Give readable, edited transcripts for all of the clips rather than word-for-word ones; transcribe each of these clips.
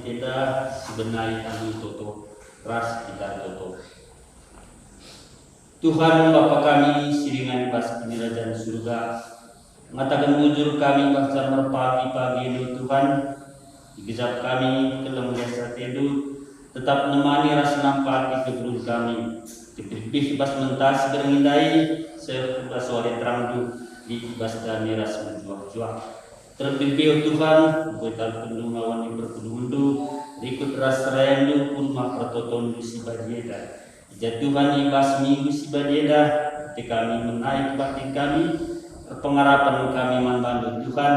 tenda sebenarnya kami tutup ras kita tutup. Tuhan Bapa kami siringan pas penirajaan surga, mengatakan mujur kami pasal merpagi-pagi itu Tuhan, dikejap kami kelem jasa tedu, tetap menemani ras nampak di keberun kami, dipilih bas mentas berengindai, sebas sore terang du, di bas dami ras menjuak-juak. Terlebih Tuhan, buat pendumawan yang berkundu, ikut ras rayandu pun makratoton si badieda. Jatuhan ibas minggu si badieda, ketika kami menaik batin kami, pengharapan kami membantu Tuhan,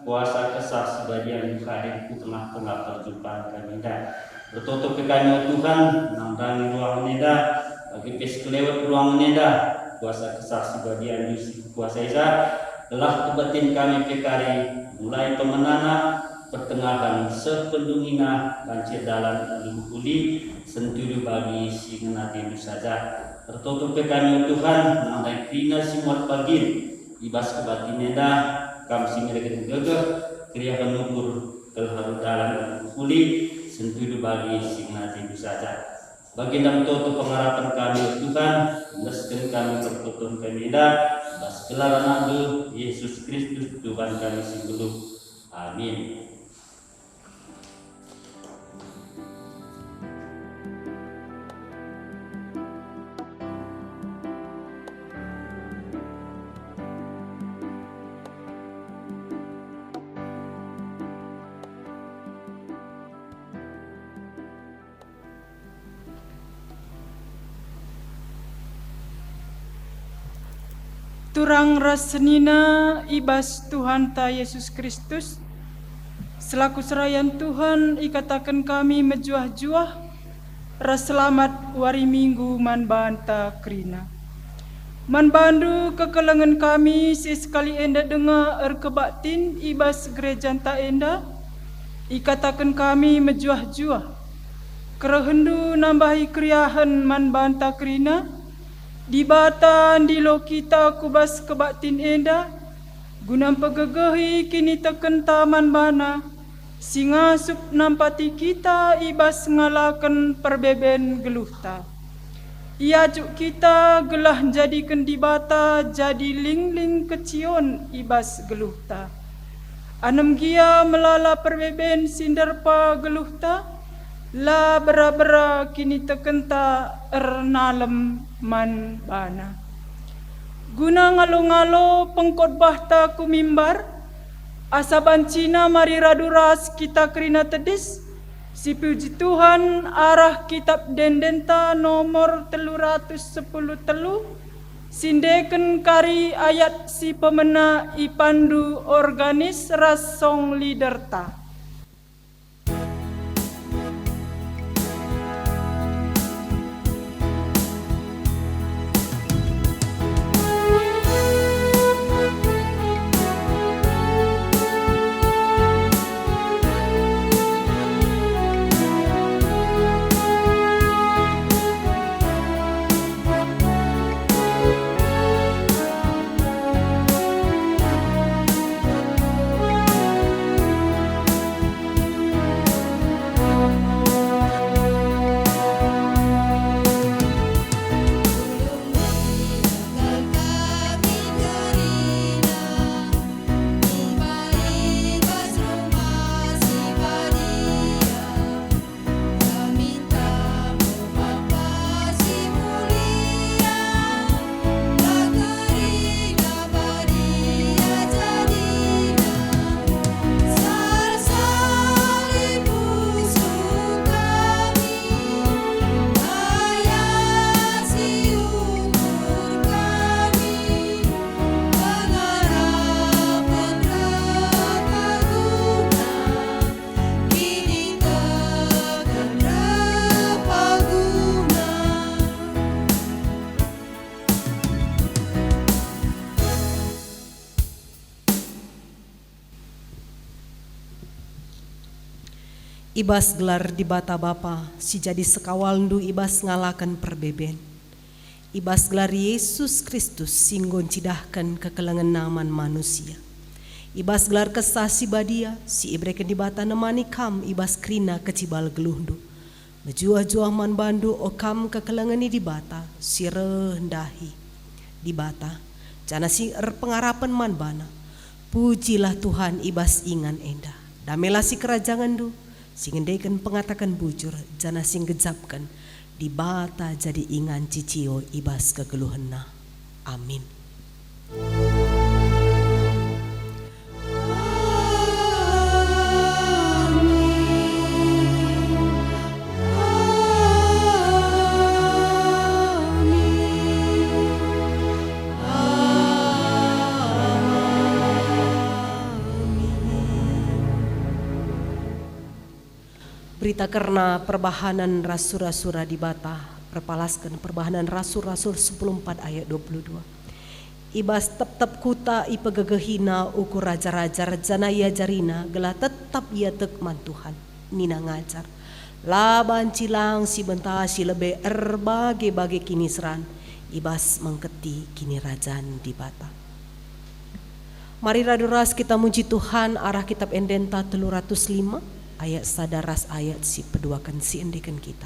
kuasa kesah sebagian hadir di tengah-tengah perjumpaan kami dah. Bertutup ke kami Tuhan, menangdangi ruang neda, bagi pes kelewat ruang neda, kuasa kesah sebagian kuasa Isa, telah kebatin kami pekari, mulai pemenana, pertengahan sependungina, banjir dalam alukuli, sentuju bagi si ngenati saja. Tertutup ke kami Tuhan, menandai krina simut pagin, ibas kebatin neda, kami singgir gegeh, kriya penukur, kelharu dalam alukuli, sentuju bagi si ngenati saja. Bagi dalam tutup pengharapan kami Tuhan, melaskan kami tertutup kami dah, bas gelaran Nabi Yesus Kristus Tuhan kami singguh. Amin. Turang rasenina ibas Tuhan ta Yesus Kristus, selaku serayan Tuhan ikatakan kami mejuah-juah, ras selamat wari minggu man banta krina. Man bandu kekelengan kami sekali enda dengar erkebaktin ibas gereja ta enda, ikatakan kami mejuah-juah, kerehendu nambahi kriahan man banta krina, di batan di lo kita kubas kebaktin enda, gunam pegegehi kini teken taman bana, singa sup nampati kita ibas ngalakan perbeben geluhta. Ia juk kita gelah jadikan di bata jadi ling-ling kecion ibas geluhta. Anem gia melala perbeben sindarpa geluhta, la bera-bera kini tekenta ernalem man bana. Guna ngalo-ngalo pengkhotbah ta kumimbar, asa bancina mari raduras kita krina tedis, si puji Tuhan arah kitab dendenta nomor 310 telu, sindeken kari ayat si pemena ipandu organis rasong liderta. Ibas gelar di bata bapa, si jadi sekawal ndu ibas ngalakan perbeben. Ibas gelar Yesus Kristus singgon cidahkan kekelengan naman manusia. Ibas gelar kesah si badia, si ibreken di bata nemani kam ibas krina kecibal geluhdu. Mejuah-juah man bandu okam kekelengani di bata, si rendahi di bata. Jana si pengarapan man bana. Pujilah Tuhan ibas ingan enda. Damelah si kerajangan du, si ngendaikan pengatakan bujur, jana sing gejapkan. Di bata jadi ingan cicio ibas kegeluhenna. Amin. Berita karena perbahanan rasul-rasul di bata, perpalaskan perbahanan rasul-rasul 14 ayat 22. Ibas tetap kuta ipegegehina ukur raja-raja rajana ia jarina gela tetap ia tekman Tuhan nina ngajar. Laban cilang si benta si lebe erbage-bage kini seran ibas mengketi kini rajan di bata. Mari raduras kita muji Tuhan arah kitab Endenta 305 ayat sadaras ayat si peduakan si endekan kita.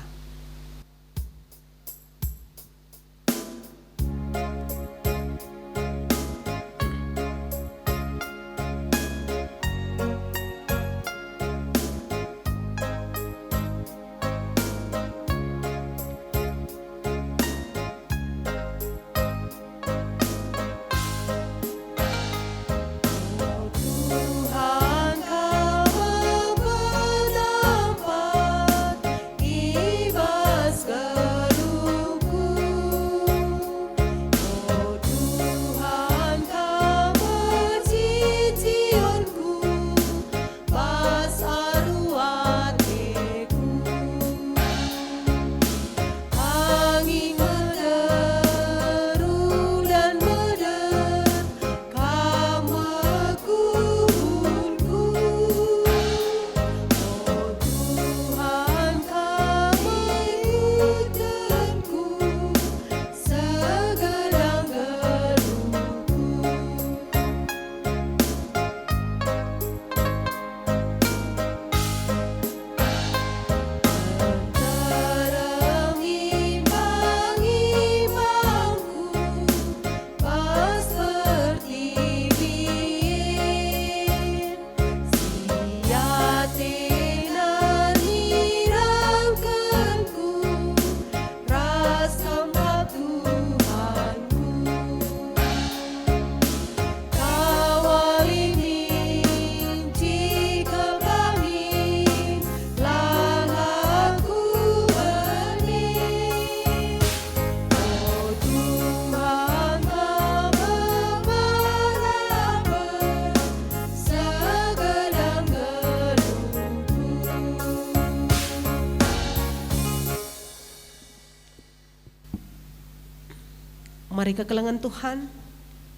Mari kekelengan Tuhan,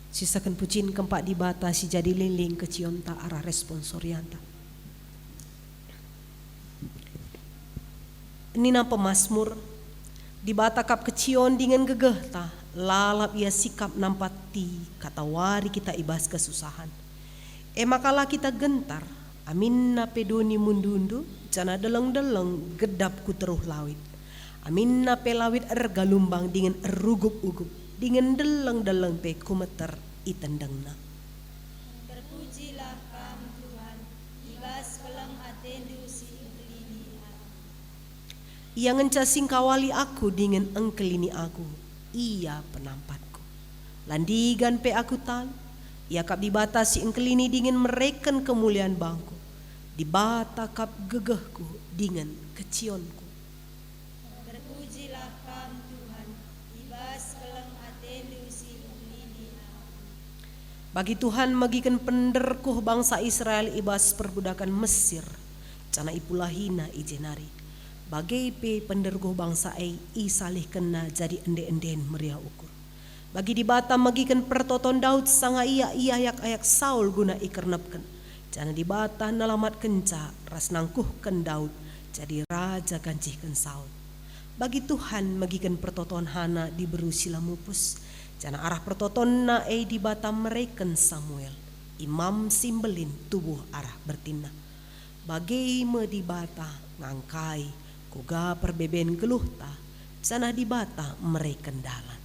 sisakan pucin keempat di bata si jadi liling ke cionta arah responsorianta. Nina pemasmur, di bata kap kecion dengan gegeh ta, lalap ia sikap nampati kata wari kita ibas kesusahan. Makalah kita gentar, amin na pedoni mundundu, jana deleng-deleng gedap ku teruh lawit. Amin na pelawit galumbang dengan erugup-ugup. Dengan deleng-deleng pe kumeter itendengna. Terpujilah kam Tuhan, ibas pelang atendu si engkelini aku. Ia ngencasing kawali aku dengan engkelini aku, ia penampatku. Landigan pe aku tal, ia kap dibatasi engkelini dengan mereken kemuliaan bangku. Dibata kap gegehku dengan kecionku. Terpujilah kam Tuhan, ibas pelang atendu si engkelini aku. Bagi Tuhan magikan penderkuh bangsa Israel ibas perbudakan Mesir, cana ipulahina ijenari. Bagai pe penderkuh bangsa isalih kena jadi ende-enden meriah ukur. Bagi di Batam magikan pertoton Daud sanga ia ayak Saul guna ikernapkan. Cana di Batam nalamat kenca ras nangkuhkan Daud jadi raja gancihkan Saul. Bagi Tuhan magikan pertoton Hana di beru sila mupus. Cana arah pertoton na di Batam mereken Samuel. imam simbelin tubuh arah bertina. Bagai me di bata ngangkai kuga perbeben geluh ta sana di bata merekendalan.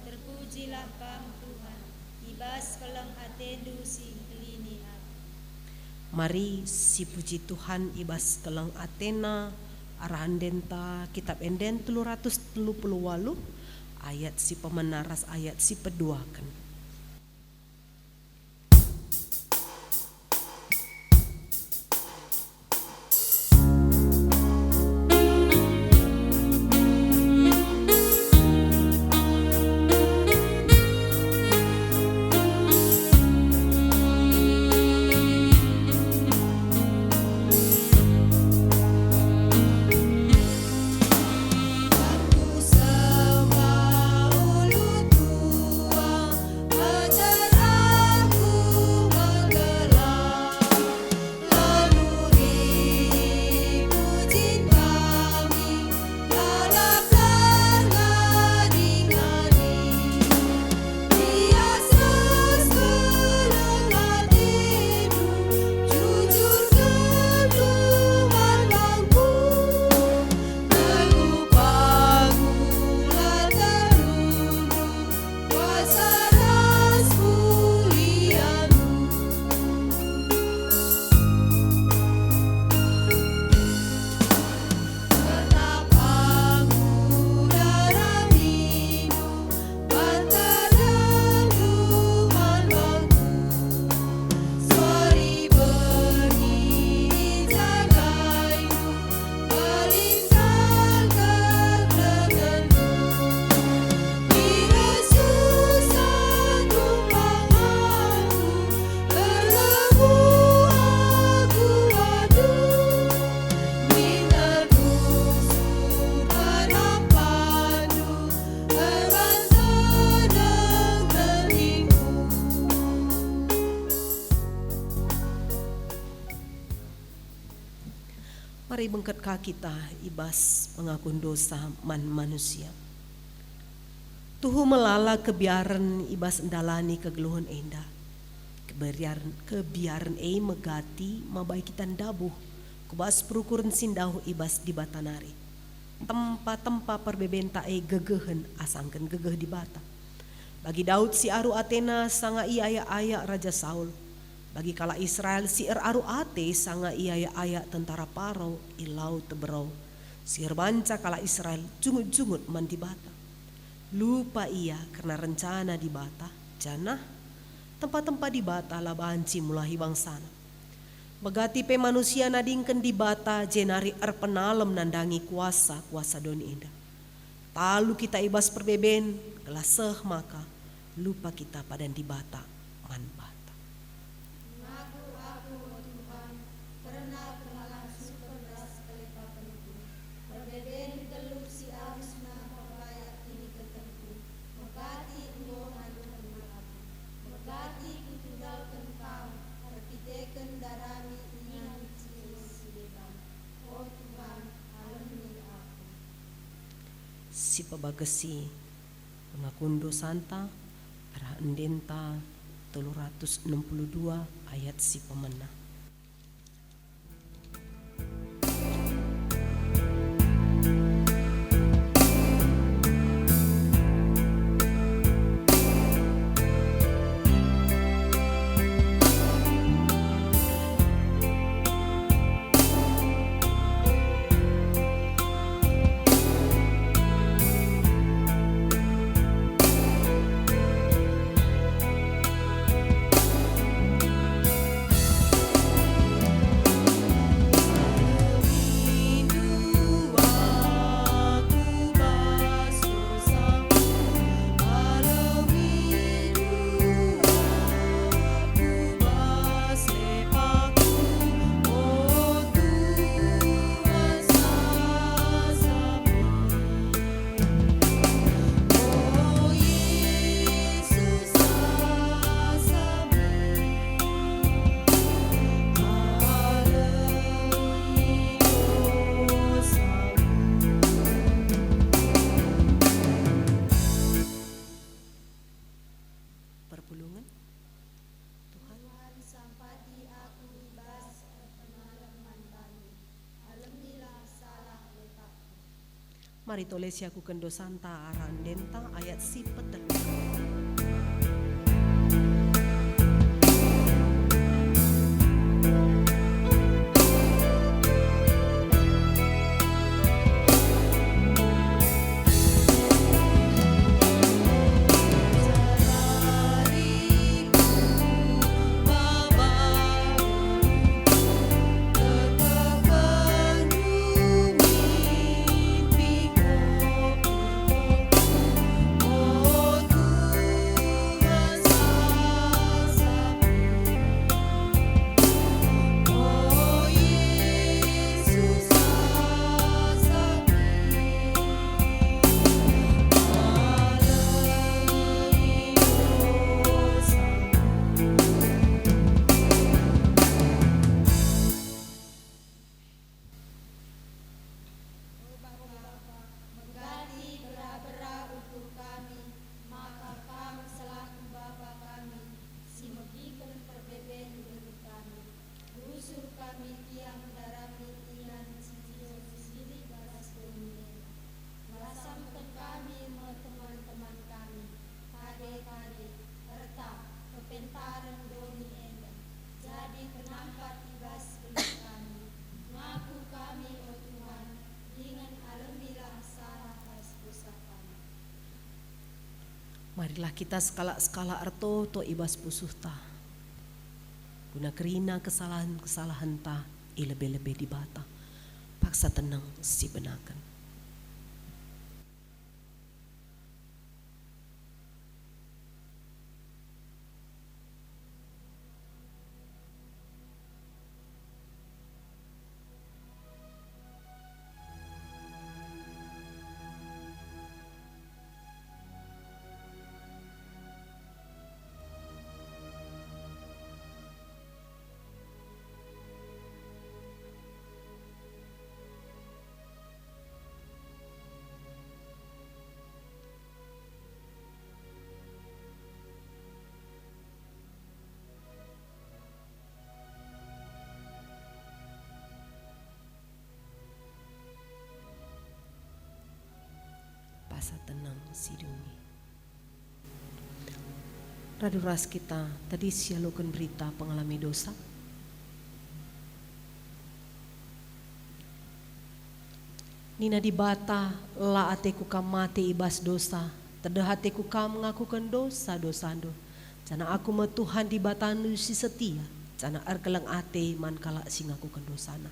Terpujilah Kam Tuhan, ibas pelang atendu si kelini aku. Mari si puji Tuhan ibas kelang Athena arahan denta kitab enden 338 ayat si pemenaras ayat si peduakan. Mari bengket kaki kita ibas pengakun dosa man manusia. Tuhu melala kebiaran ibas endalani kegeluhan enda. Kebiaran megati mabai kita dabuh. Kubas perukuran sindahu ibas di batanari. Tempat-tempat perbebenta gegehen asangken gegeh di bata. Bagi Daud si aru Athena sanga iya Raja Saul. Bagi kala Israel si aru ate sanga iya tentara Parau ilau teberau. Si banca kala Israel jungut-jungut man di bata. Lupa ia karena rencana di bata janah tempat-tempat di bata labanci mulahi bangsana. Megati pe manusia nadingken di bata jenari penalem nandangi kuasa doni indah. Talu kita ibas perbeben gelaseh maka lupa kita padan di bata man bata. Si pabagasi pengakundo santa arah endenta 362 ayat si pemena. Mari tolesi aku kendo santa aran denta ayat si petelu. Mengganti berat-berat untuk kami, maka Kam selaku Bapa kami, si megikan perbeben untuk kami. Rusur kami tiang darami tiang sisi balas dunia. Merasamkan kami teman-teman kami, kade-kade, erta, kepentaran doni enda. Jadi penampat ibas beli kami, ngaku kami, oh Tuhan, dengan alamilah salah dosa kami. Marilah kita skala arto to ibas pusuhta. Guna kerina kesalahan ta lebih-lebih dibata. Paksa tenang si benakan. Paksa tenang si dumi. Raduras kita tadi sialukan berita pengalami dosa. Nina dibata la ateku kam mati ibas dosa. Teda hatiku kam mengakukan dosa ando. Cana aku me Tuhan dibatanu si setia. Cana arkelang ate man kala singakukan dosana.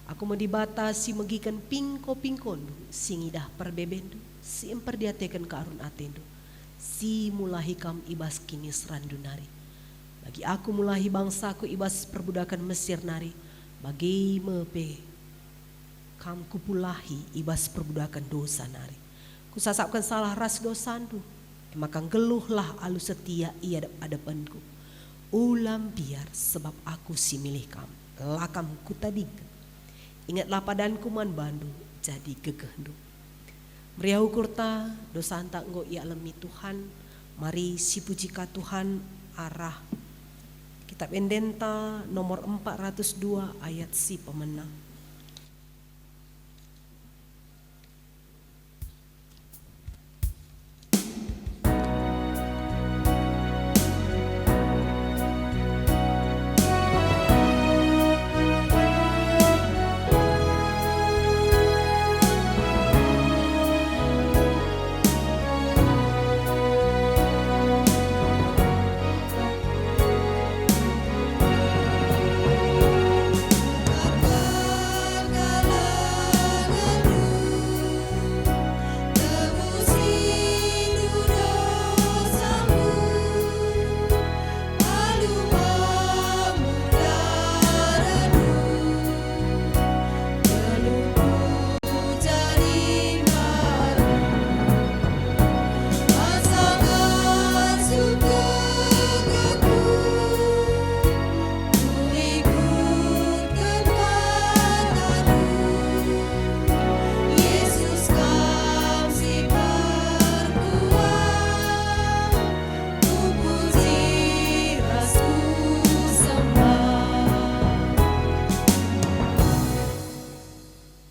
Aku mau dibata si megikan pingko-pingkondu, singidah perbebendu, si emperdiatekan karun atendu, si mulahi kam ibas kini serandu nari. Bagi aku mulahi bangsaku ibas perbudakan Mesir nari, bagi mepe kam kupulahi ibas perbudakan dosa nari. Kusasapkan salah ras dosandu, emakan geluhlah alu setia ia adapanku. Ulam biar sebab aku si milih kam, lakam kutadingkan. Ingatlah padanku man bandu jadi gegehndu. Meriahu kurta dosa antak nggo ia alami Tuhan. Mari si pujika Tuhan arah kitab Endenta nomor 402 ayat si pemenang.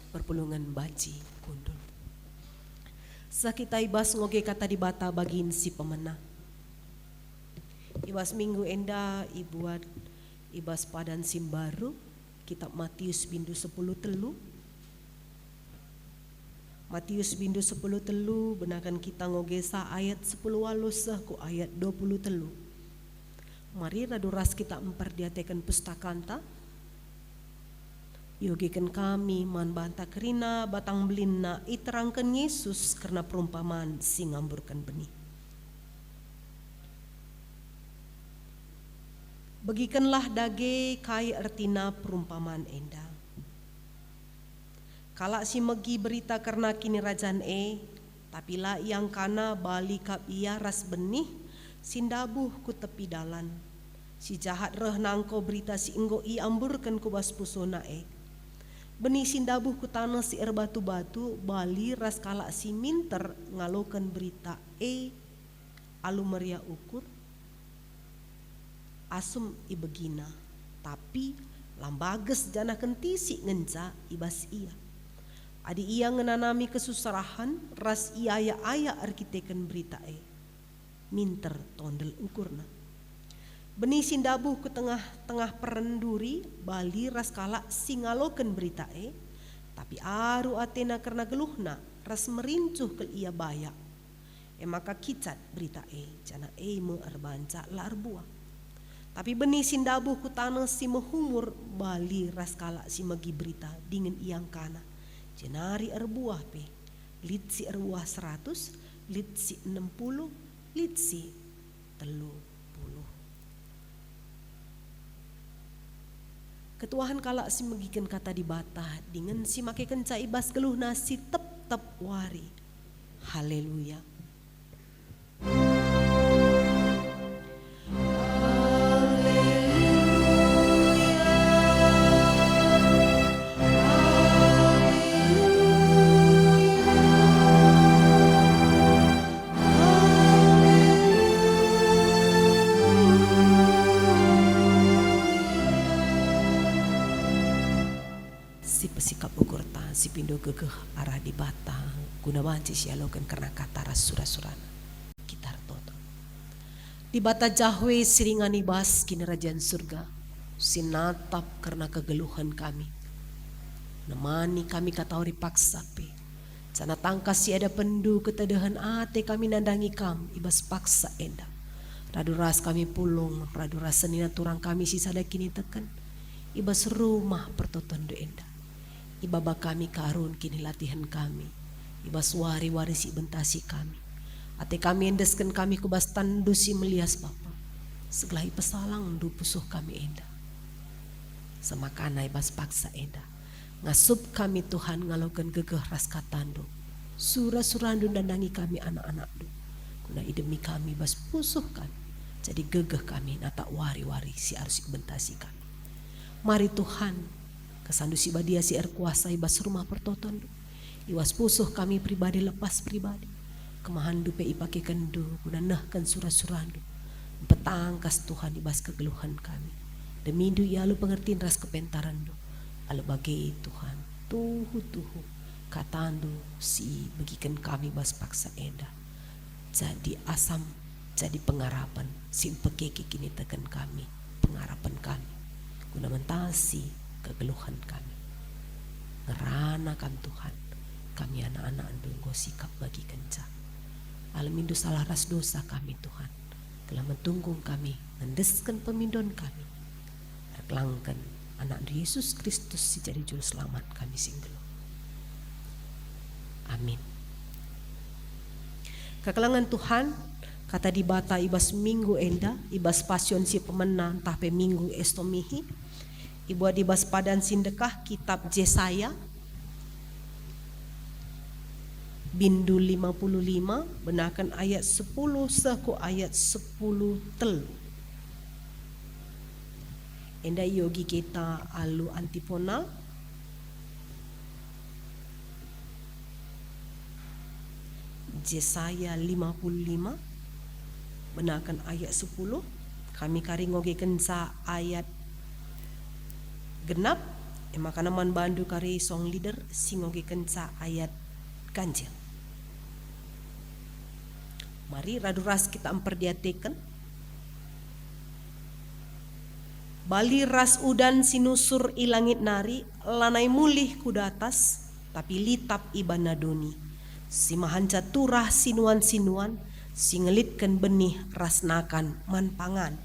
Perpulungan baci kundul. Sakita ibas ngoge kata di bata bagin si pemena. Ibas minggu enda ibuat ibas padan simbaru kitab Matius bindu 10 telu. Matius bindu 10 telu benakan kita ngogesa ayat 10 walusah ku ayat 20 telu. Mari raduras kita memperdiatekan pustakanta. Yogikan kami man banta kerina batang belinna iterangkan Yesus karena perumpamaan si ngamburkan benih. Bagikanlah dage kai artina perumpamaan enda. Kala si megi berita karena kini rajaan tapi lah yang kana bali kap ia ras benih sindabuh ku tepi dalan. Si jahat reh nangko berita si enggo i amburkan ku bas pusona Benih sindabuh ku tanah si batu-batu bali ras kala si minter ngalokan berita alu meria ukur asum ibegina tapi lambages jana kentisi ngenca ibas ia adi ia ngenanami kesusarahan ras ia aya arkiteken berita minter tondel ukurna. Benih sindabuh ke tengah perenduri bali ras kala singaloken berita tapi aru atena karena geluhna ras merincuh ke ia bayak maka kicat berita jana me arbanca la arbua. Tapi benih sindabuh ku tanah si mehumur bali ras kala si megi berita dingin iang kana jenari arbuah lit si arbuah 100 lit si 60 lit si 30. Ketuahan kala si megikan kata di bata dengan si make kenca ibas geluh nasi tep wari. Haleluya. Si pindo gegeh arah di bata guna banci sialokan karena kata rasura-surana kitar toto di bata jahwe siringan ibas kini rajaan surga sinatap karena kegeluhan kami nemani kami kata ori paksa sana tangkas si ada pendu ketedahan ate kami nandangi kam ibas paksa enda radu ras kami pulung radu ras senina turang kami sisa kini teken ibas rumah pertoton do enda ibaba kami karun kini latihan kami ibas wari si bentasi kami ate kami endeskan kami kubas tandu si melias bapa segelahi pesalang du pusuh kami enda semakana ibas paksa enda ngasup kami Tuhan ngalokan gegeh ras katandu sura-surandu dandangi kami anak-anak du kuna idemi kami bas pusuh kami jadi gegeh kami nata wari si arus bentasi kami. Mari Tuhan kesandu si badia si kuasa ibas rumah pertoton iwas pusuh kami pribadi lepas pribadi kemahan dupe ipake kendu guna nahkan surah-surandu petangkas Tuhan ibas kegeluhan kami demi du ya lu pengertiin ras kepentaran du alu bagi Tuhan tuhu katandu si bagikan kami bas paksa enda jadi asam jadi pengharapan si pekeki kini tekan kami pengharapan kami guna mentasi kegeluhan kami ngeranakan Tuhan kami anak-anak ndunggo sikap bagi kenca alamindu salah ras dosa kami Tuhan telah mentunggung kami mendeskan pemindon kami erklangkan anak Yesus Kristus si jadi juru selamat kami singgelo amin. Kekelangan Tuhan kata di bata ibas minggu enda ibas pasion si pemenang tape minggu estomihi ibu adibas padan sindekah kitab Yesaya bindu 55 benakan ayat 10 seku ayat 10 tel enda yogi kita alu antipona Yesaya 55 benakan ayat 10 kami karingoge kensa ayat genap makana man bandu kari song leader singoge kenca ayat ganjil Mari raduras kita memperdiatekan. Bali ras udan sinusur ilangit nari, lanai mulih kudatas, tapi litap iban nadoni. Si mahanca turah sinuan-sinuan, singelitkan benih rasnakan manpangan.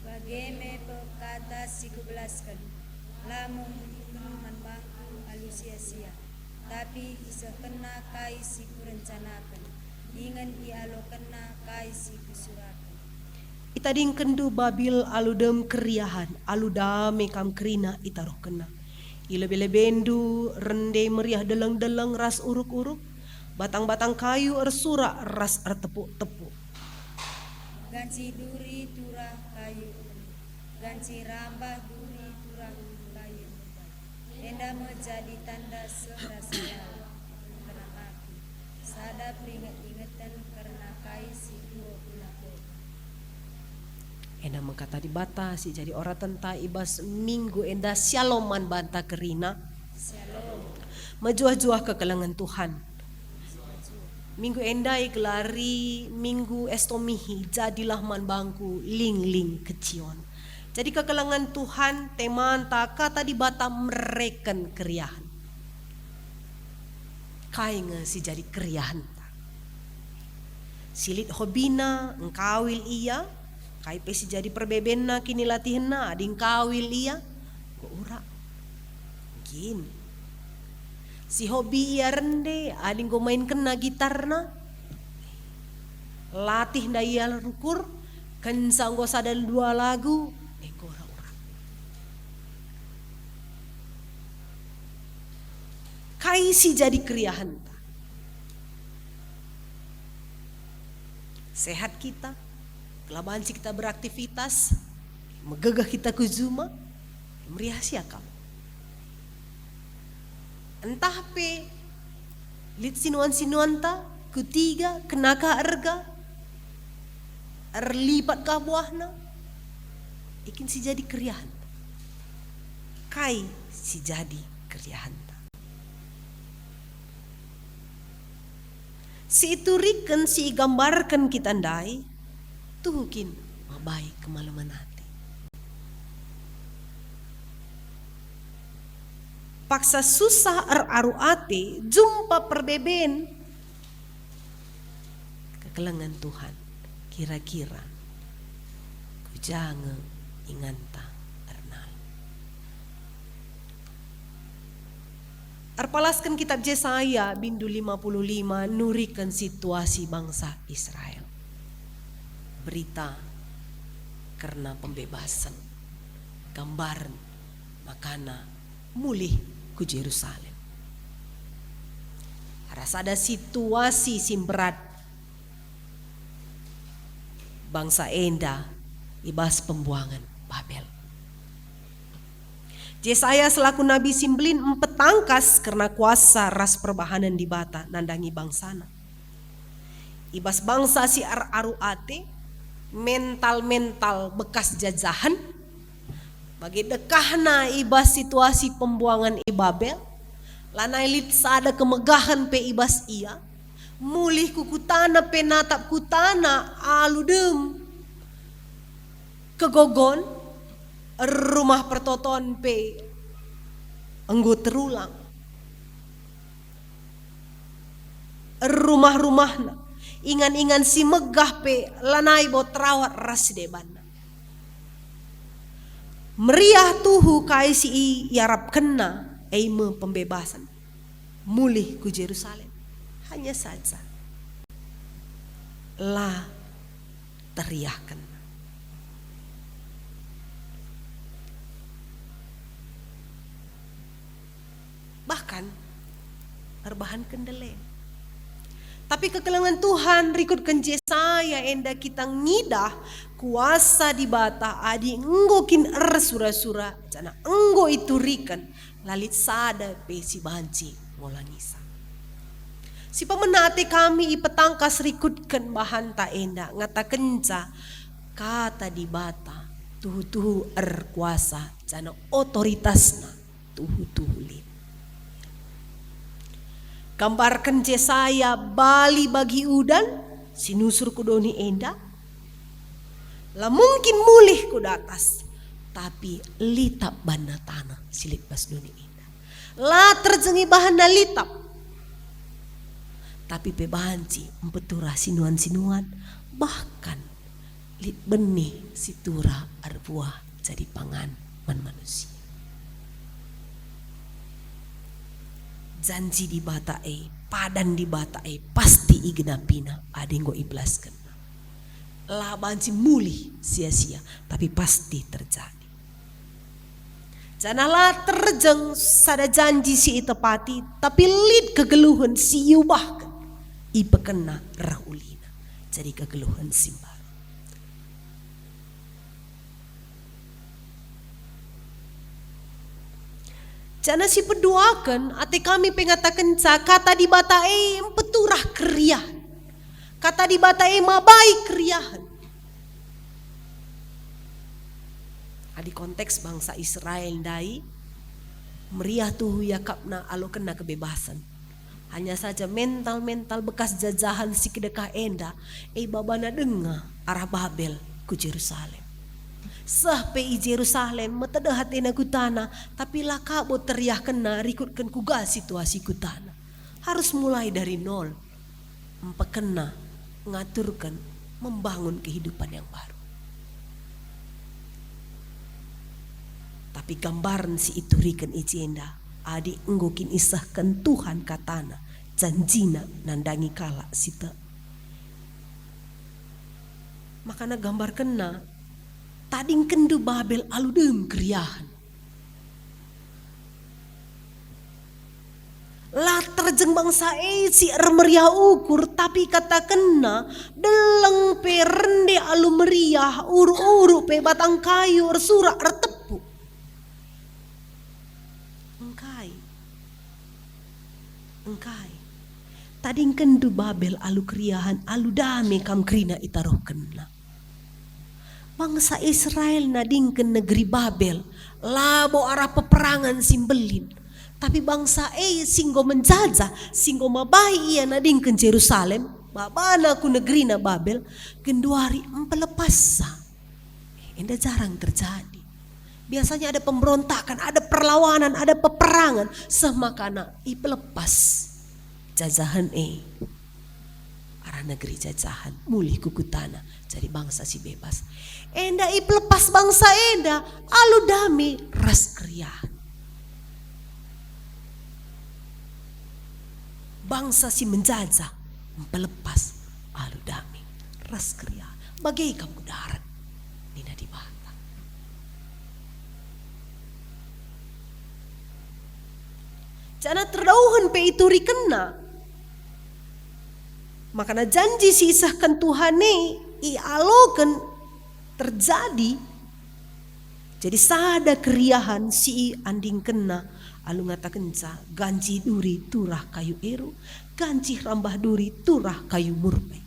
Bageme pekata siku belaskan, lamun man bangku alu sia-sia, tapi isa kena kai siku rencanakan, ingan ialo kena kai siku surakan. Itading kendu babil aludem keriahan, aludame kam kerina itaroh kena. Ilebe-lebendu rende meriah deleng-deleng ras uruk-uruk, batang-batang kayu ersura ras ertepuk-tepuk. Ganci duri turah kayu, ganci rambah duri turah kayu. Enda menjadi tanda serasa lalu, tenang hati. Sada peringat-ingatan karena kai si dua bulan. Enda mengkata di bata si jadi ora tenta ibas minggu enda syaloman banta kerina. Shalom. Majuah-juah ke kelengan Tuhan. Minggu endai gelari minggu estomihi jadilah man bangku ling-ling kecion. Jadi kekelangan Tuhan teman tak kata di bata mereken keriahan. Kainge si jadi keriahan. Silit hobina engkawil iya, kai pe si jadi perbebenna kini latihanna ading kawil iya, go ura. Gini. Si hobi ia rende, ading go main kena gitarna. Latih nda ia rukur, kensang go sadal 2 lagu, go ora-ora. Kai si jadi keriahan. Sehat kita, kelaban si kita beraktivitas, megegah kita kuzuma, meriah siakam. Entah pe lit sinuan-sinuan ta ketiga kenaka erga erlipat ka buahna ikin si jadi keriahan kai si jadi keriahan ta si ituriken si gambarkan kita ndai tuhukin mabai kemalaman hati. Paksa susah aru ate jumpa perbeben kekelengan Tuhan kira-kira kujange inganta ernal. Arpalaskan kitab Yesaya bindu 55 nurikan situasi bangsa Israel. Berita karena pembebasan, gambaran makana mulih ku Yerusalem. Rasa ada situasi simberat bangsa enda ibas pembuangan Babel. Yesaya selaku nabi simblin empetangkas karena kuasa ras perbahanan di bata nandangi bangsana. Ibas bangsa si aru ate mental bekas jajahan. Bagi dekahna ibas situasi pembuangan Babel, lanai lit sada kemegahan pe ibas ia, mulih kukutana pe natap kutana aludem kegogon rumah pertoton pe enggo terulang rumah-rumahna ingan-ingan si megah pe lanai bot rawat ras deban. Meriah tuhu kai si yarap kena eime pembebasan mulih ku Yerusalem. Hanya saja lah teriahkan. Bahkan erbahan kendele. Tapi kekelangan Tuhan rikut Yesaya enda kita ngidah kuasa di bata adi enggo kin sura-sura jana enggo itu rikan lalit sada pe si banci ngolangisa. Si pemenate kami ipetangkas rikutkan bahan ta enda ngata kenca kata di bata tuhu-tuhu kuasa jana otoritasna tuhu-tuhu lit. Gambarkan Yesaya bali bagi udan sinusur ku doni enda, lah mungkin mulih ku datas, tapi litap bana tanah silit bas doni enda. Lah terjengi bahan na litap, tapi pebanci empetura sinuan-sinuan, bahkan lit benih situra arbuah jadi pangan man manusia. Janji di batae, padan di batae, pasti igenapina ada yang go iblaskan. Lah banci muli sia-sia, tapi pasti terjadi. Janalah terjeng sada janji si itepati, tapi lid kegeluhan si yubahkan. Ipe kena rahulina, jadi kegeluhan simbar. Jana si peduakan, ati kami pengatakan kata di batae empeturah keriahan. Kata di batae mabai keriahan. Adi konteks bangsa Israel dai, meriah tuh yakapna alo kena kebebasan. Hanya saja mental-mental bekas jajahan si kedekah enda, babana denga arah Babel ku Yerusalem. Sah pi Yerusalem metada hatina kutana, tapi laka bo teriah kena rikutkan kuga situasi kutana. Harus mulai dari nol, empekena ngaturkan membangun kehidupan yang baru. Tapi gambaran si itu riken ijenda, adi enggokin isahkan Tuhan katana, janjina nandangi kala sita. Makana gambar kena tading kendu Babel aludem keriahan. Lah terjeng bangsa si meriah ukur, tapi kata kena deleng pe rende alu meriah uru-uru pe batang kayu surak tepu. Engkai tading kendu Babel alu keriahan alu dame kam krina itaroh kena. Bangsa Israel nadingken negeri Babel, labo arah peperangan simbelin. Tapi bangsa singgo menjajah, singgo mabai ia nadingken Yerusalem, babana ku negeri na Babel, genduari empelepasa. Enda jarang terjadi. Biasanya ada pemberontakan, ada perlawanan, ada peperangan, semakana ipelepas jajahan arah negeri jajahan, mulih kukutana, jadi bangsa si bebas. Enda ipelepas bangsa enda, alu dami ras keriahan. Bangsa si menjajah, melepas alu dami ras keriahan. Bagai kamu darat, nina di bata. Jana terdauhan pe itu rikena. Makanya janji sisahkan Tuhan ialokan terjadi. Jadi sada keriahan si anding kena alu ngatakan ganji duri turah kayu eru, ganji rambah duri turah kayu murbe.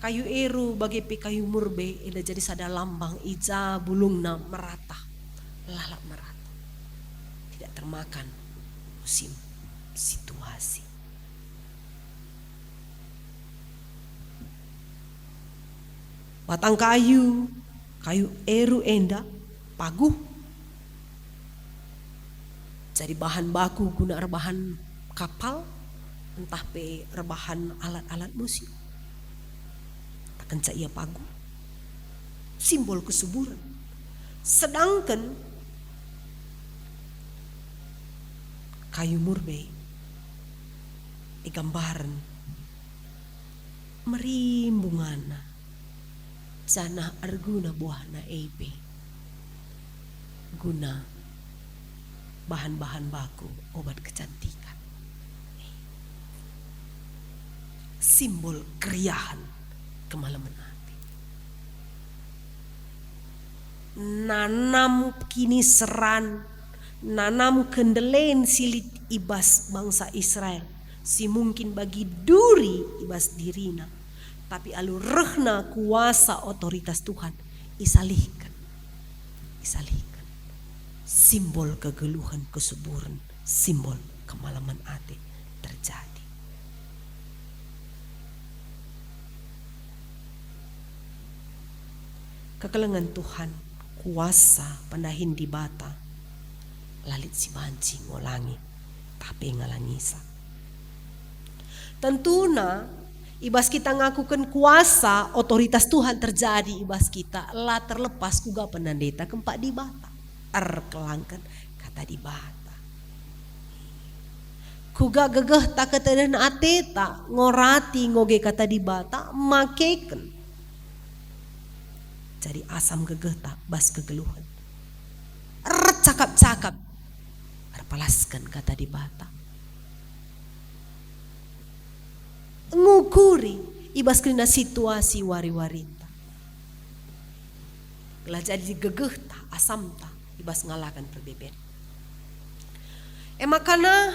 Kayu eru bagi pe kayu murbe ida jadi sada lambang ija bulungna merata, lalap merata, tidak termakan musim situasi. Batang kayu eru enda, paguh. Jadi bahan baku guna rebahan kapal, entah pe rebahan alat-alat musik. Takkan ia paguh. Simbol kesuburan. Sedangkan kayu murbe, gambaran merimbungana. Sana arguna buahna eipe guna bahan-bahan baku obat kecantikan. Simbol keriahan kemalaman hati. Nanam kini seran, nanam kendelen silit ibas bangsa Israel. Si mungkin bagi duri ibas dirina. Tapi alu rehna kuasa otoritas Tuhan isalihkan. Simbol kegeluhan, kesuburan, simbol kemalaman hati terjadi. kekelengan Tuhan kuasa pandahin di bata lalit si banci ngolangi tapi ngalangisa. Tentuna ibas kita ngakukan kuasa otoritas Tuhan terjadi ibas kita lah terlepas kuga penandeta kempak di bata kelangkan kata di bata kuga gegeh tak ketedan ateta ngorati ngoge kata di bata makeken jadi asam gegeh tak bas kegeluhan cakap-cakap palaskan kata di bata ngukuri ibas kena situasi wari-warinta lah jadi gegeh ta asam ta ibas ngalakan perbeben makana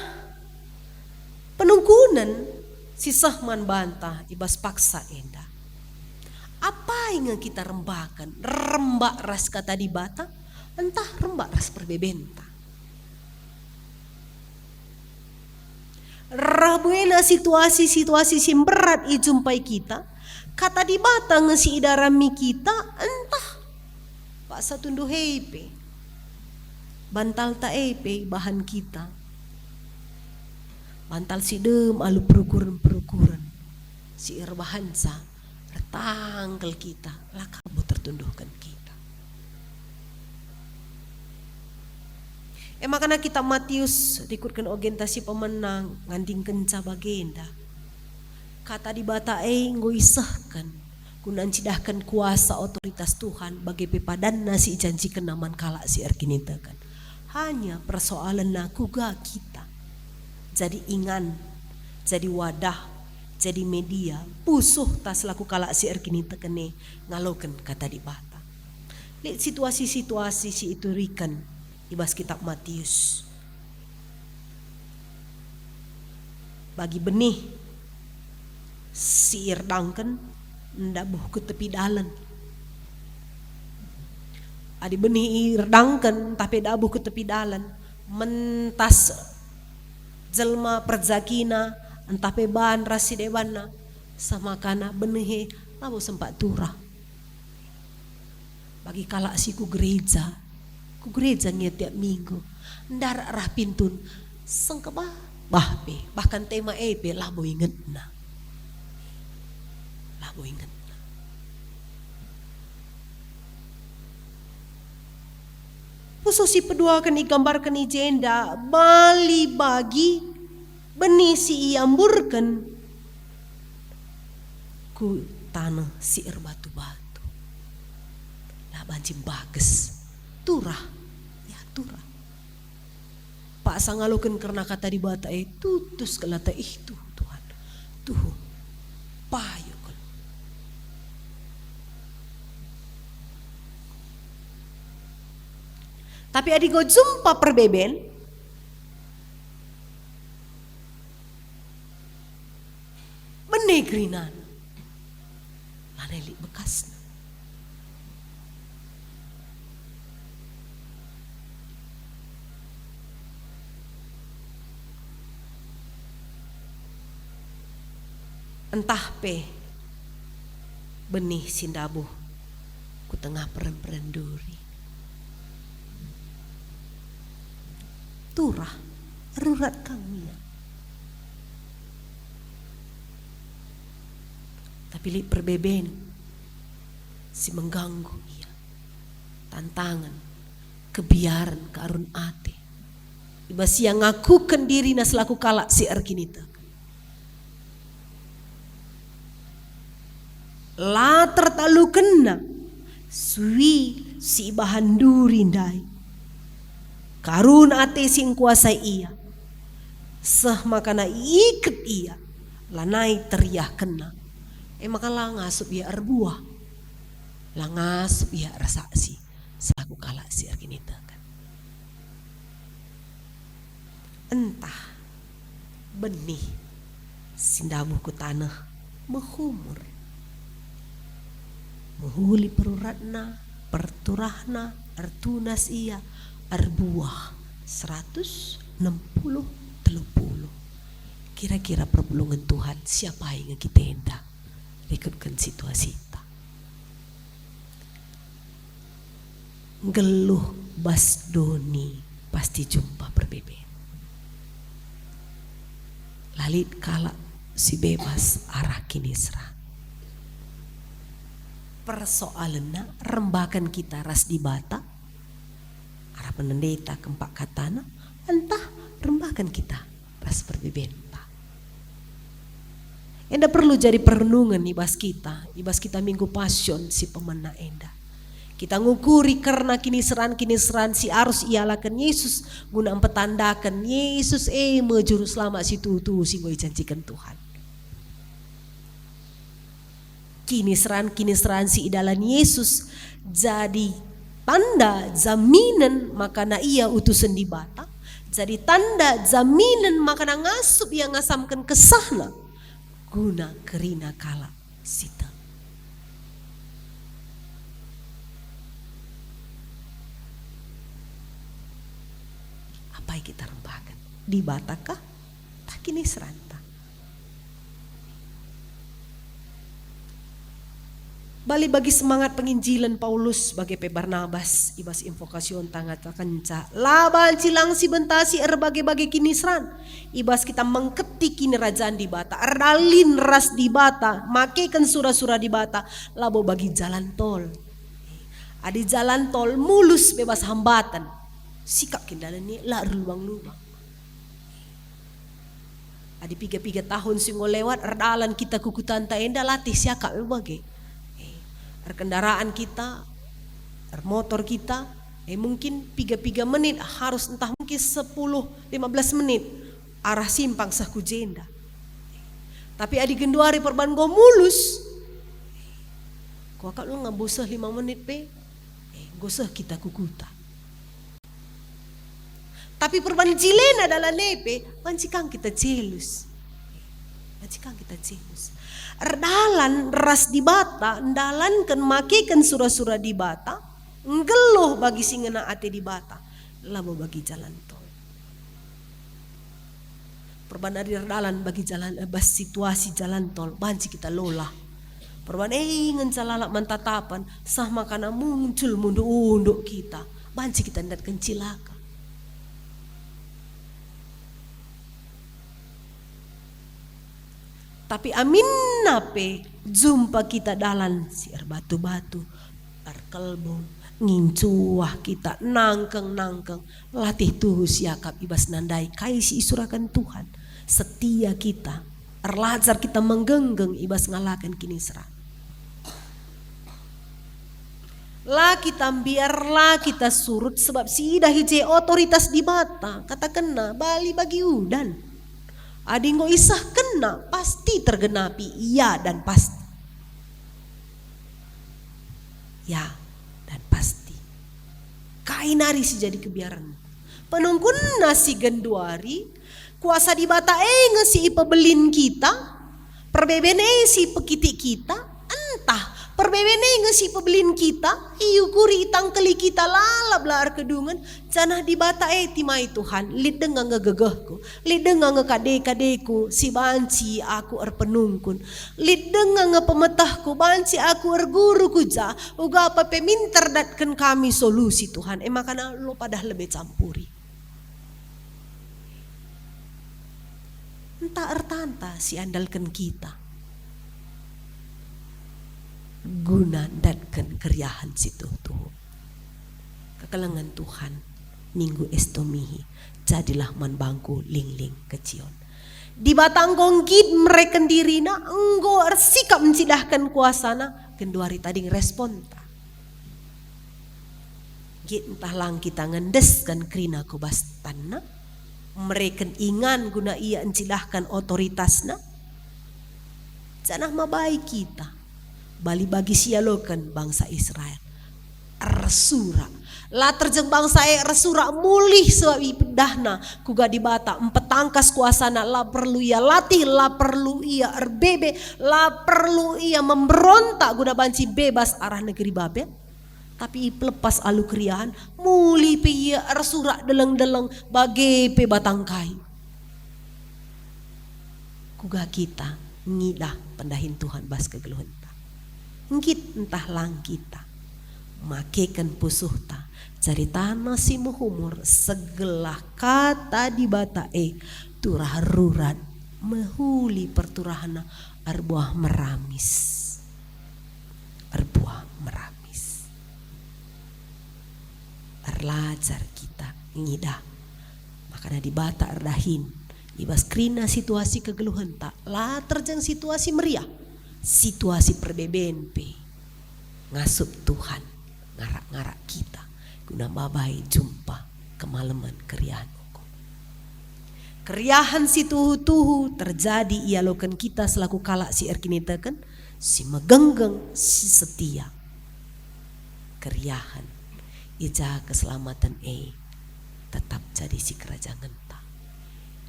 penungkunan si sahman bantah ibas paksa enda apa yang kita rembakan rembak ras kata di bata entah rembak ras perbebenta rabuena situasi-situasi sim berat ijumpai kita kata di bata ngesi idarami kita entah pak satundu hepe bantal ta epe bahan kita bantal si dem alu perukuran si irbahansa retangkel kita lah kamu tertunduhkan kita makanya kita Matius dikurkan orientasi pemenang nganding kenca bagenda kata di bata ngoisahkan gunan cidahkan kuasa otoritas Tuhan bagi pepadan nasi janji kenaman kalak si erkinitakan hanya persoalan nakuga kita jadi ingan jadi wadah jadi media pusuh tas laku kalak si erkinitakan ngalokan kata di bata lihat situasi-situasi si itu rikan ibas kitab Matius bagi benih si irdangken ndak buh ke tepi dalan adi benih irdangken tapi ndak buh ke tepi dalan mentas jelma perzakina entah peban rasi debana sama kana benih labu sempat turah bagi kalak si ku gereja tiap minggu ndar rah pintun sengkeba bahbe bahkan tema ebe labo inget na pususi pedua kan digambarkan ijenda bali bagi benih si iamburkan ku tanah si batu-batu lah banjim bagus turah Pak sangalukan karena kata di bata tutus kelata itu Tuhan tuh payo kan tapi adik go jumpa perbeben menegrinan lanelik bekasna entah pe benih sindabuh ku tengah peren-peren duri turah rurat kami tapi li perbeben si mengganggu ia tantangan kebiaran karun ate ibas yang ngakukan diri na selaku kalak si erkinita la tertalu kena sui si bahan duri ndai karun ate sing kuasai ia sah makana iket ia lanai teriah kena maka lah ngasup ia erbuah lah ngasup ia rasaksi selaku kalak si erkinita kan entah benih sindabuh ku tanah menghumur menghuli peruratna perturahna artunas ia arbuah 160 kira-kira perpulungan Tuhan siapa yang kita hendak ikutkan situasi kita geluh bas doni pasti jumpa berbeben. Lalit kala si bebas arah kini serang. Persoalannya rembakan kita ras di bata arah penendeta kempak katana entah rembakan kita ras berbeben. Enda perlu jadi perenungan ibas kita minggu passion si pemena enda. Kita ngukuri karena kini seran si arus ialakan Yesus guna petandakan Yesus juru selamat si tutu si gue janjikan Tuhan. Kini seran si idalan Yesus jadi tanda jaminan makana ia utusan di bata. Jadi tanda jaminan makana ngasup yang ngasamkan kesahna guna kerina kala sita. Apa yang kita rembakan? Di batakah? Tak kini seranta. Bali bagi semangat penginjilan Paulus sebagai Barnabas ibas invokasion tangga kenca laban cilang si bentasi bagi kini seran ibas kita mengketi kini rajaan di bata ardalin ras di bata makekan surah-surah di bata labo bagi jalan tol adi jalan tol mulus bebas hambatan sikap kendalan ni lah lubang-lubang adi 3 tahun singo lewat ardalan kita kukutan ta enda latih siakap bagi kendaraan kita, motor kita, mungkin 3 menit harus entah mungkin 10-15 menit arah simpang saku jenda. Tapi adi genduari perban go mulus. Kau akak lu ngabusah 5 menit gosah kita kukuta. Tapi perban jilena adalah nepe, mancikang kita jelus. Erdalan ras di bata, ndalan kan makekan surah-surah di bata, ngeluh bagi singena ate di bata, labo bagi jalan tol. Perban dari erdalan bagi jalan bas situasi jalan tol, banci kita lola. Perban ngencalala mantatapan, sah makana muncul mundu-unduk kita, banci kita ndat kencilaka. Tapi amin nape jumpa kita dalam si batu-batu kalbong ngincuah kita nangkeng latih tuh siakap ibas nandai kai si isurakan Tuhan setia kita erlajar kita menggenggeng ibas ngalakan kini serang lah kita biarlah kita surut sebab si ida hije otoritas di bata kata kena bali bagi udan. Adingo isah kena pasti tergenapi iya dan pasti. Ya dan pasti. Kainari si jadi kebiaran. Penungkun nasi genduari kuasa di bata ngesi pebelin kita. Perbebene si pekitik kita entah perbebene ngesi pebelin kita iukuri tangkeli kita lalap lar kedungan canah di bata timai Tuhan lideng ngegegehku lideng ngekade-kadeku si banci aku penungkun lideng ngepemetahku banci aku guru kuja uga apa peminter datkan kami solusi Tuhan makana lo padah lebih campuri entah ertanta si andalkan kita guna datkan keriahan situ tuh kekelengan Tuhan minggu estomihi jadilah man bangku ling-ling kecion di batang gonggit mereka dirina enggo sikap mencidahkan kuasana kenduari tadi respon git entah lang kita ngendeskan krina kubastanna mereka ingan guna ia encidahkan otoritasna janah mabai kita bali bagi sialokan bangsa Israel resura lah terjeng bangsa resura mulih sebabi pedahna kuga di bata empetangkas kuasana lah perlu ia latih lah perlu ia erbebe lah perlu ia memberontak guna banci bebas arah negeri Babel tapi pelepas alu kriahan mulih pe ia resura deleng-deleng bagi pe batangkai kuga kita ngidah pendahin Tuhan bas kegeluhan ngit entah lang kita makekan pusuhta cari tanah si muhumur segelah kata di bata turah rurat mehuli perturahana arbuah meramis arlajar kita ngidah makanya di bata ardahin ibas krina situasi kegeluhan tak lah terjang situasi meriah situasi perbeben ngasup Tuhan ngarak-ngarak kita guna babai jumpa kemalaman keriahan si tuhu-tuhu terjadi ialokan kita selaku kalak si erkinitakan si megenggeng si setia keriahan ija keselamatan tetap jadi si kerajaan ta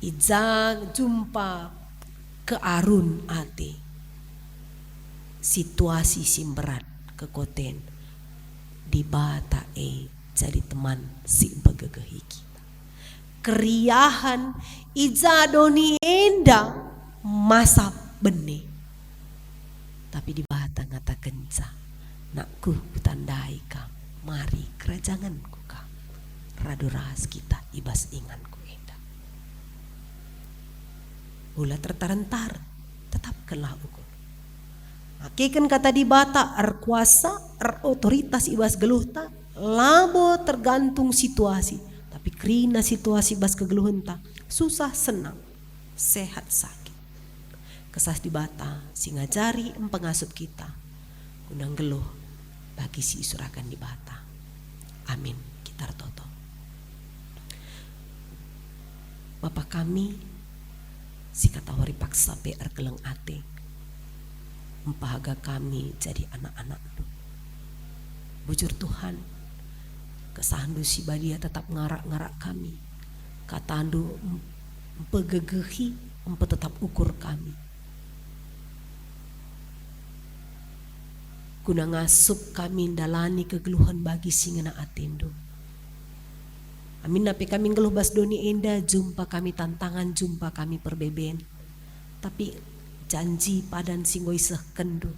ija jumpa kearun ate situasi simberat kekoten di bata jadi teman si begegehi kita keriahan ija doni enda masa bene tapi di bata ngata kenca nakku kutandai kam mari kerajanganku kam raduras kita ibas inganku enda ula tertarentar tetapkanlah ukur hakikan kata di bata kuasa otoritas ibas geluhta labo tergantung situasi tapi krina situasi bas kegeluhenta susah senang sehat sakit kesas di bata si ngajari pengasup kita undang geluh bagi si isurakan di bata amin kita toto Bapak kami si kata wari paksa PR keleng ate empahaga kami jadi anak-anak bujur Tuhan kesandu si badia tetap ngarak-ngarak kami katandu empegegehi empe tetap ukur kami guna ngasup kami dalani kegeluhan bagi singena atendo amin napi kami ngeluh bas doni enda jumpa kami tantangan jumpa kami perbeben tapi janji padan singgoi seh kendu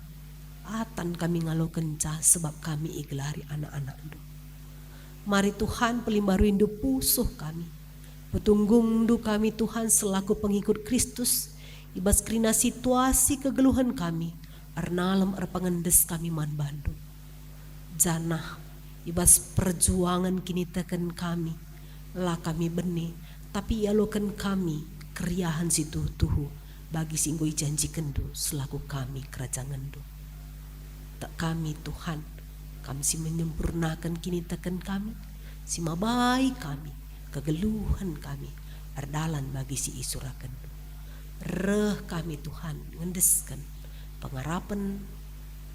atan kami ngalo kenca sebab kami iglari anak-anak du mari Tuhan pelimbaru indu pusuh kami petunggung du kami Tuhan selaku pengikut Kristus ibas krina situasi kegeluhan kami arnalem arpangendes kami man Bandung janah ibas perjuangan kini teken kami lah kami bene tapi ialokan kami keriahan situ tuhu bagi singgoi janji kendu selaku kami kerajaan du tak kami Tuhan kami si menyempurnakan kini teken kami si mabai kami kegeluhan kami ardalan bagi si isurakan reh kami Tuhan ngendeskan pengarapan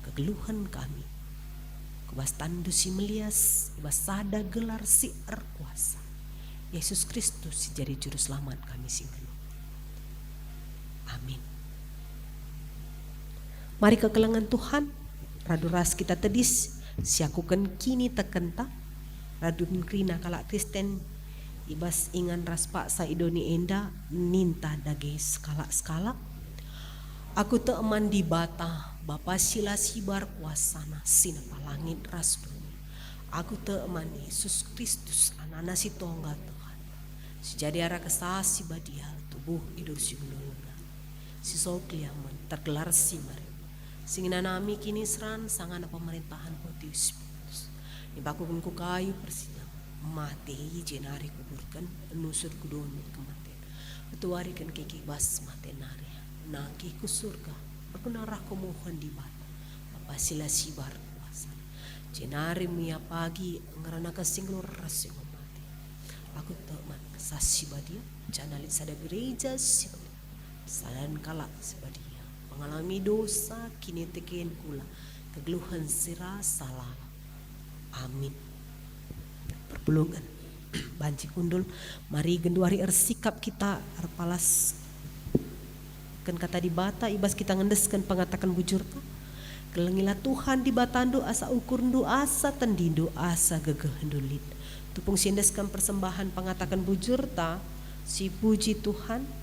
kegeluhan kami kubas tandu si melias kubas sada gelar si kuasa Yesus Kristus si jadi juru selamat kami singgelu amin mari kekelengan Tuhan raduras kita tedis siakukan kini tekenta radun krina kalak Kristen ibas ingan raspa sa idoni enda ninta dage skala aku teeman di bata Bapa sila sibar kuasana sinapa langit ras bumi aku teeman Yesus Kristus anana si tonggal Tuhan si jadi arah kesasi badia tubuh idur si gulungan si sokliaman tergelar si mari singina nami kini seran sangana pemerintahan Pontius Pilatus nibaku ku kayu persinyam mati jenari kuburkan nusur kudoni kematian betuarikan kiki bas matenari naki ku surga berkenarah kemohon di bata Bapa sila sibar kuasa jenari mia pagi ngerana kesinglur rasing mati aku teman sasi badia janalit sada gereja sibadia sadan kalak sibadia mengalami dosa kini tekin kula kegeluhan sira salah amin perpulungan banci kundul mari genduari ersikap kita erpalas kan kata di bata ibas kita ngendeskan pengatakan bujur ta kelengilah Tuhan di batandu asa ukurndu asa tendindu asa gegehendulit tupung sindeskan persembahan pengatakan bujur ta si puji Tuhan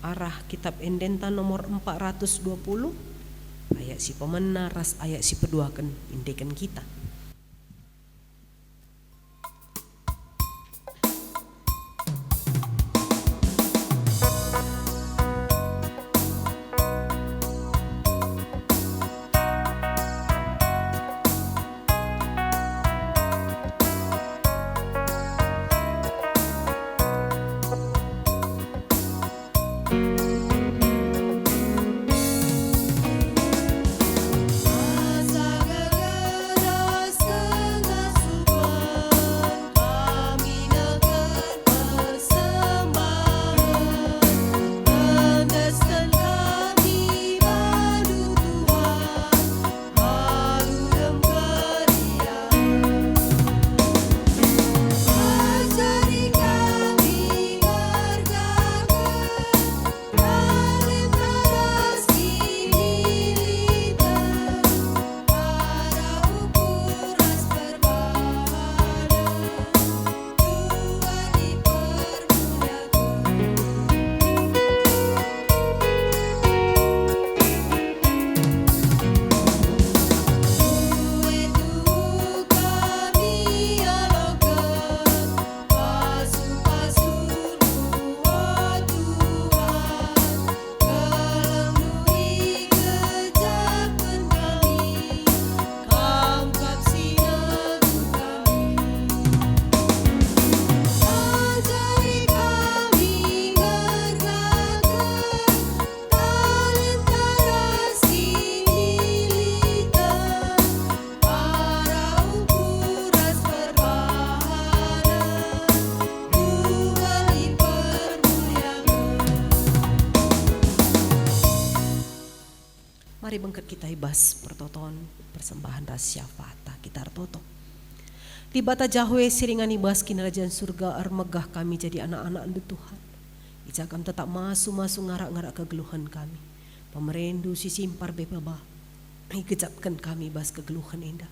arah kitab endenta nomor 420 Ayat si pemena ras ayat si peduakan indekan kita. Mari bangkat kita ibas pertoton persembahan rahasia fata kita artoto. Di bata jahwe siringan ibas kinerajan surga armegah kami jadi anak-anak anda Tuhan. Ijagam tetap masuk ngarak-ngarak kegeluhan kami. Pemerendu sisimpar bebaba. Igejapkan kami ibas kegeluhan indah.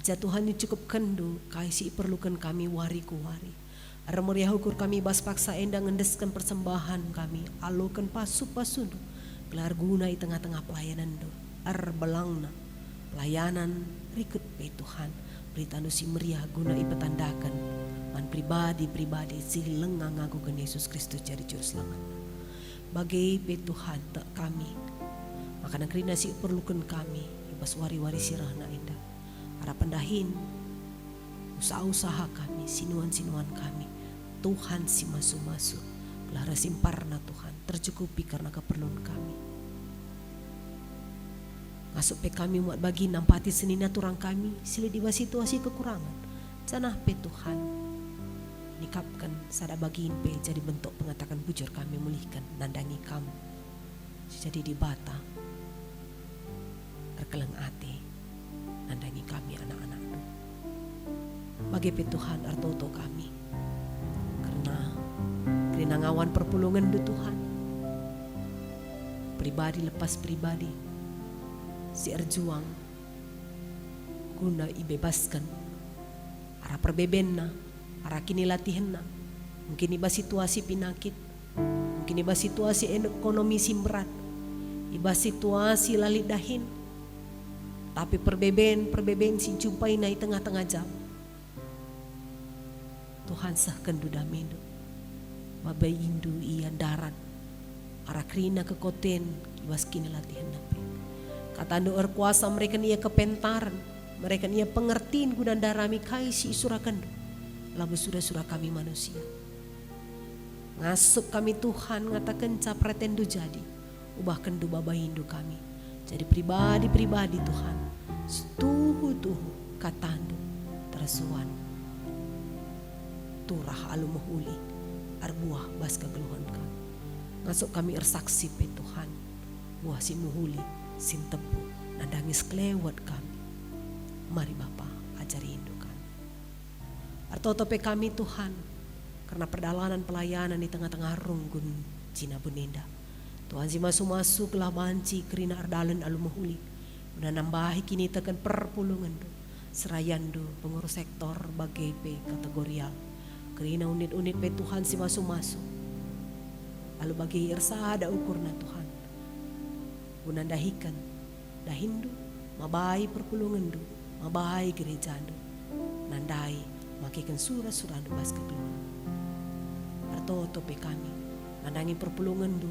Ija Tuhan dicukupkan do kaisi perlukan kami wari ku wari. Armeriah ukur kami ibas paksa endah ngendeskan persembahan kami. Alokan pasu-pasu do. Gelar guna di tengah-tengah pelayanan do arbelangna pelayanan rikut pe Tuhan berita nu si meriah guna ipetandakan man pribadi silengang ngagukan Yesus Kristus jadi juru selamat bagai pe Tuhan tak kami makanan kerina si perlukan kami ibas wari-wari sirahna indah harapan dahin usaha-usaha kami sinuan-sinuan kami Tuhan si masu-masu gelara simparna Tuhan tercukupi karena keperluan kami. Masuk pe kami muat bagi nampati senina turang kami sila diwa situasi kekurangan. Canah pe Tuhan nikapkan sada bagiin pe jadi bentuk pengatakan bujur kami mulihkan nandangi kamu. Jadi di bata erkeleng ate nandangi kami anak-anak do. Bagi pe Tuhan artoto kami karena ngawan perpulungan do Tuhan. Pribadi lepas pribadi si erjuang guna ibebaskan ara perbebenna ara kini latihanna mungkin iba situasi pinakit mungkin iba situasi ekonomi simberat iba situasi lalit dahin tapi perbeben si jumpai nai tengah-tengah jam Tuhan sahkan duda mendo mabai indu iya darat ara krina ke koten ibas kini latihan nape kata ando kuasa mereka ia kepentaran mereka ia pengertiin guna darami kai si isurakan labu surah kami manusia ngasup kami Tuhan ngatakan capreten du jadi ubah kendu baba hindu kami jadi pribadi Tuhan tuhu katandu terasuan turah alu mahuli arbuah bas kegeluhan kami ngasup kami ersaksi pe Tuhan buah si muhuli sin tebu nandangis kelewat kami mari Bapa ajari hindu kami artoto pe kami Tuhan karena perdalanan pelayanan di tengah-tengah runggun Cina Bunenda Tuhan si masuk lah banci kerina ardalan alu mahuli udah nambahi kini tekan perpulungan do serayan do pengurus sektor bagai pe kategorial kerina unit-unit pe Tuhan si masuk lalu bagi irsa ada ukurna Tuhan gunandahikan dahindu mabai perpulungan du, mabai gereja du, nandai makikan surah-surah du bas kekeluhan. Pertoto pe kami, nandangi perpulungan du,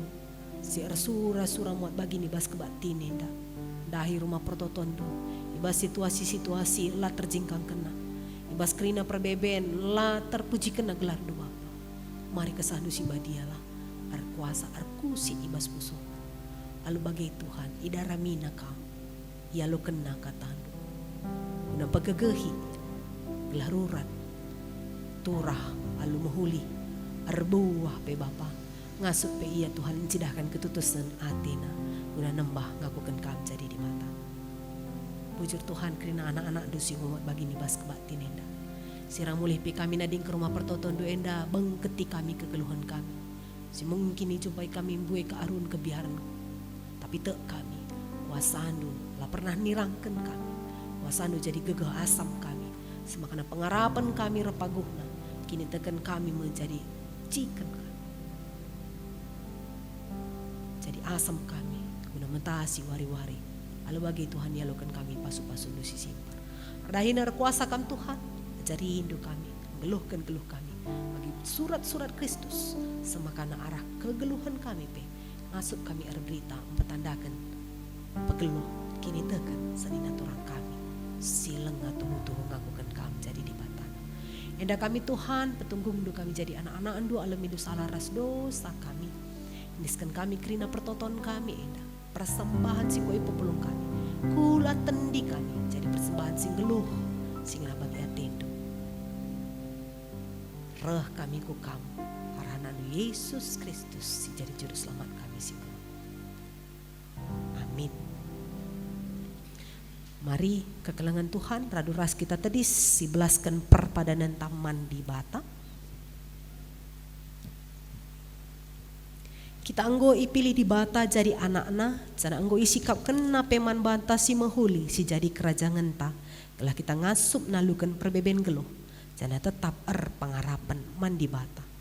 si surah-surah muat bagi ni bas kebatin enda, dahi rumah pertoton du, ibas situasi-situasi lah terjingkang kena, ibas kerina perbeben lah terpuji kena gelar du Bapa. Mari kesandu si badialah, ar kuasa ar kusi ibas musuh. Lalu bagai Tuhan, idaramina kau, ya lo kena katandu. Una pagagehi, gelaruran, turah, alu mahuli, arbuah pe Bapa, ngasut pe iya Tuhan cidahkan ketutusan atina, guna nembah ngakukan kam jadi di mata. Bujur Tuhan kerina anak-anak dusi umat bagi nibas kebatin enda. Sirang mulih pe kami nading ke rumah pertoton do enda, bengketi kami kekeluhan kami. Si mungkin jumpai kami buai ke arun kebiaran. Tapi tek kami, wasandu lah pernah nirangkan kami, wasandu jadi gegah asam kami, semakana pengarapan kami repaguhna, kini tekan kami menjadi ciken kami, jadi asam kami, guna mentasi wari-wari, lalu bagi Tuhan yalukan kami pasu-pasu nusi simpar, ardahina kuasa kam Tuhan, ajari rindu kami, geluhkan geluh kami, bagi surat-surat Kristus, semakana arah kegeluhan kami pe. Masuk kami berita mempetandakan pegeluh kini tekan sanina turang kami sileng atau mutuh ngakukan kami jadi di batana. Enda kami Tuhan petunggung do kami jadi anak-anak andu alami do salaras dosa kami. Indiskan kami kerina pertoton kami enda persembahan sing koi pepulung kami. Kula tendi kami jadi persembahan sing geluh sing bagi atendo. Reh kami ku kamu arahan Yesus Kristus si jadi juru selamat kami. Amin. Mari kekelengan Tuhan radu ras kita tadi sibelaskan perpadanan taman di Bata. Kita anggo ipilih di Bata jadi anak-anak, jana anggo isikap kena peman banta si mahuli si jadi kerajaan ta. Kelah kita ngasup nalukan perbeben geluh, jana tetap pengarapan man di Bata.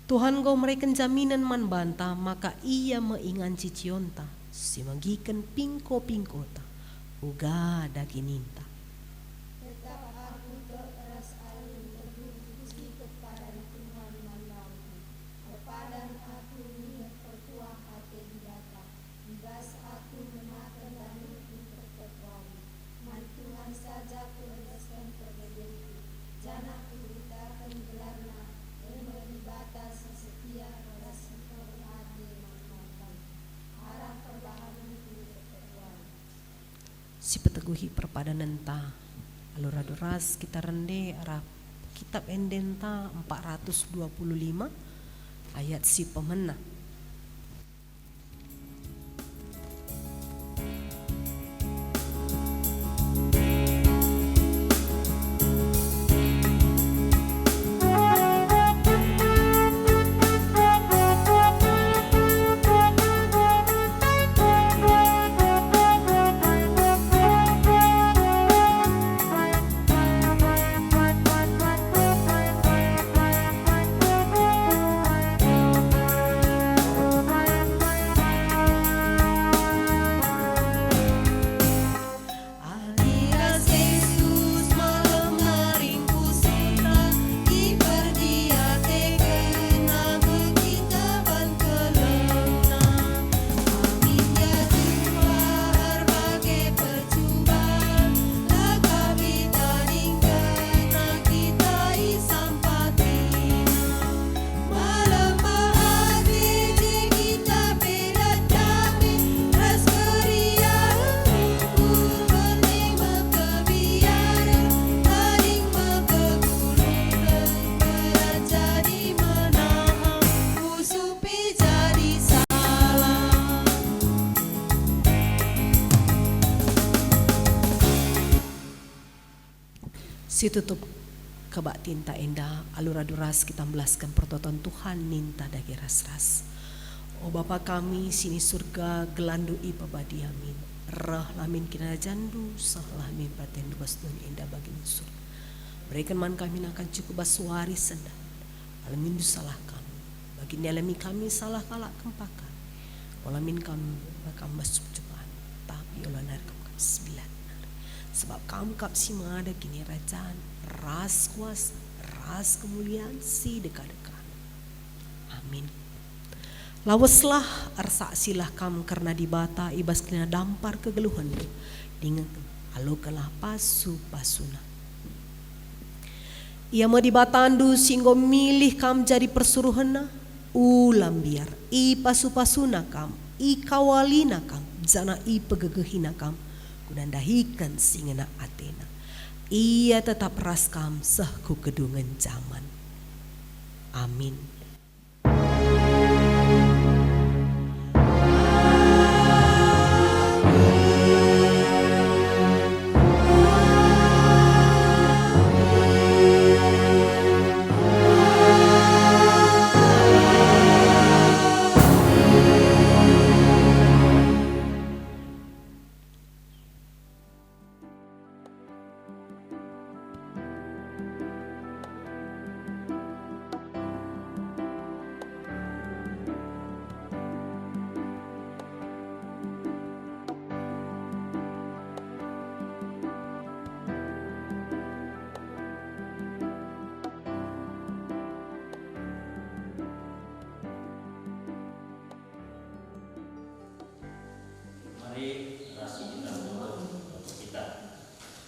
Tuhan go mereka jaminan man banta, maka ia meingan cicionta, si magikan pingko-pingko ta, uga dagininta. Tetap aku teras alun terpuji kepada Tuhan mandaku, kepadan aku niat pertuah hati di Bapa, ibas aku memakan dan terpetuai, man Tuhan saja kureskan perbedaanku, jana kubutakan gelarna, batas setia kasih hati manfaatkan arah perbahanan keperluan. Si peteguhi perpadanan ta, alur ras kita rende arah kitab endenta 425 ayat si pemena. Si tutup kebak tinta endah alura duras kita belaskan pertoton Tuhan ninta dagi ras-ras. O Bapa kami sini surga gelandu i pabadi amin. Rah lamin kina jandu sah lamin paten bas dun indah bagi musuh. Berikan man kami akan cukup baswari sendan. Alamin salah kami. Bagi alami kami salah kalak kempakan. Olamin kami bakam masuk cobaan. Tapi olah narkam kami 9. Sebab kamu kap si mengada kini rajaan ras kuasa, ras kemuliaan si dekat-dekat. Amin. Lawaslah arsaksilah kamu karena dibata ibas kena dampar kegeluhan dengan alokalah pasu pasuna. Ia mau dibatandu singgo milih kam jadi persuruhana ulam biar i pasu pasuna kam i kawalina kam jana i pegegehina kam kunandahikan singena Athena. Ia tetap raskam sahku kedungan zaman. Amin.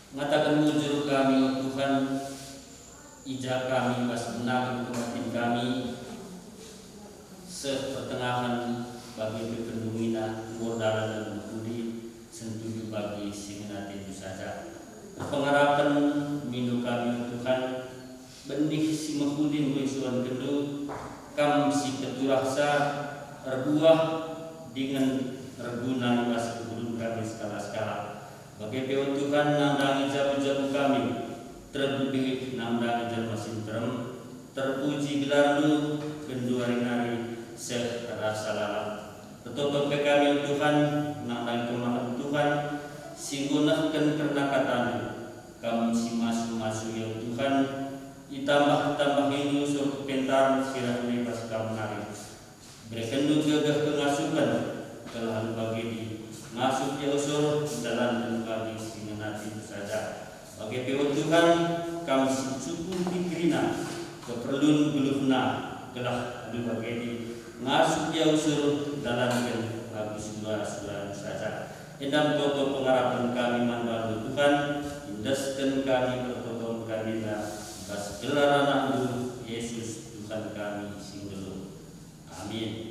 Mengatakan mujur kami, oh Tuhan, ijak kami, pas benar kematian kami, sepertengahan bagi berkendungina, modal dan budi, sentuju bagi singenati itu saja. Pengharapan minum kami, oh Tuhan, benih si mahudin wisuan kendu, kam si keturahsa, erbuah dengan regunan pas kebudun kami skala-skala. Bagi Tuhan Tuhan namdangi jabu-jabu kami, terlebih namdangi jabu sintrem, terpuji gelarmu kenduari-nari serasa lalam. Tetap ke kami Tuhan, namdangi kemahan Tuhan, singgunahkan karena katamu, kamu si masu-masu ya Tuhan, ditambah ini usul kepentar sirah bebas kamu nari. Berikan gagah pengasuhan, telah bagi di masuk ya usul dalam bagi singenati itu saja. Bagi Tuhan kami cukup pikirin keperluan geluhna telah dibagi di masuk ya usul dalam bagi suara-suara saja. Indam toto pengharapan kami manfaat Tuhan, indaskan kami bertoton kami dah bas gelar anakmu Yesus Tuhan kami singgelu. Amin.